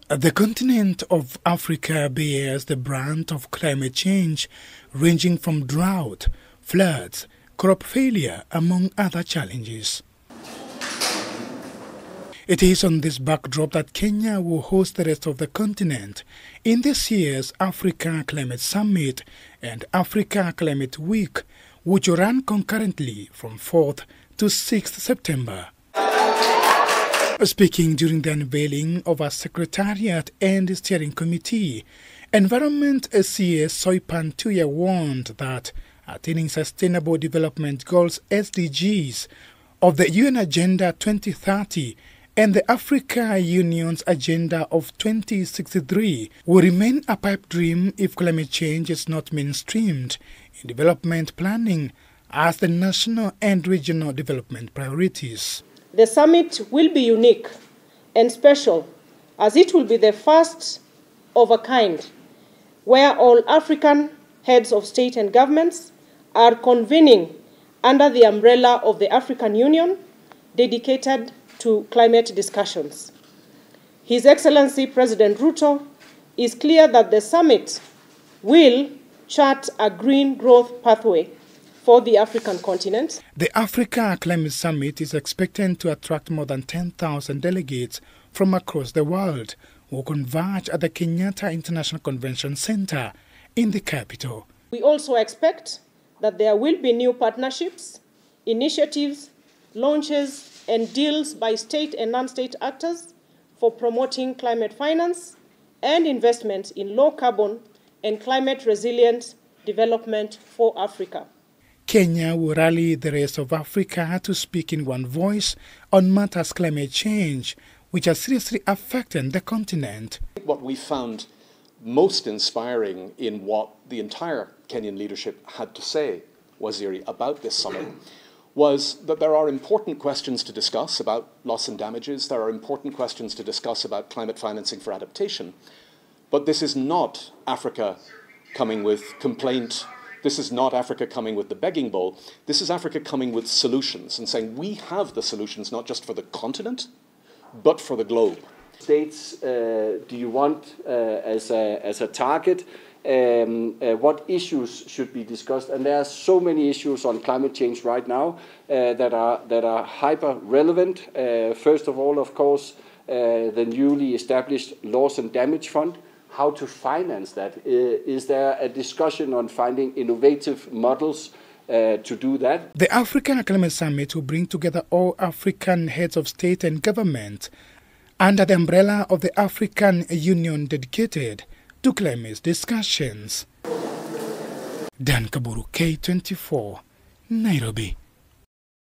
The continent of Africa bears the brunt of climate change, ranging from drought, floods, crop failure, among other challenges. It is on this backdrop that Kenya will host the rest of the continent in this year's Africa Climate Summit and Africa Climate Week, which will run concurrently from 4th to 6th September. Speaking during the unveiling of a secretariat and steering committee, Environment CS Soipan Tuya warned that attaining Sustainable Development Goals SDGs of the UN Agenda 2030 and the Africa Union's Agenda of 2063 will remain a pipe dream if climate change is not mainstreamed in development planning as the national and regional development priorities. The summit will be unique and special as it will be the first of a kind where all African heads of state and governments are convening under the umbrella of the African Union dedicated to climate discussions. His Excellency President Ruto is clear that the summit will chart a green growth pathway for the African continent. The Africa Climate Summit is expected to attract more than 10,000 delegates from across the world who converge at the Kenyatta International Convention Center in the capital. We also expect that there will be new partnerships, initiatives, launches, and deals by state and non-state actors for promoting climate finance and investment in low-carbon and climate-resilient development for Africa. Kenya will rally the rest of Africa to speak in one voice on matters climate change, which are seriously affecting the continent. What we found most inspiring in what the entire Kenyan leadership had to say, Waziri, about this summit was that there are important questions to discuss about loss and damages, there are important questions to discuss about climate financing for adaptation, but this is not Africa coming with complaint. This is not Africa coming with the begging bowl. This is Africa coming with solutions and saying we have the solutions not just for the continent, but for the globe. States do you want as a target? What issues should be discussed? And there are so many issues on climate change right now that are hyper relevant. First of all, of course, the newly established Loss and Damage Fund. How to finance that? Is there a discussion on finding innovative models to do that? The African Climate Summit will bring together all African heads of state and government under the umbrella of the African Union dedicated to climate discussions. Dan Kaburu, K24, Nairobi.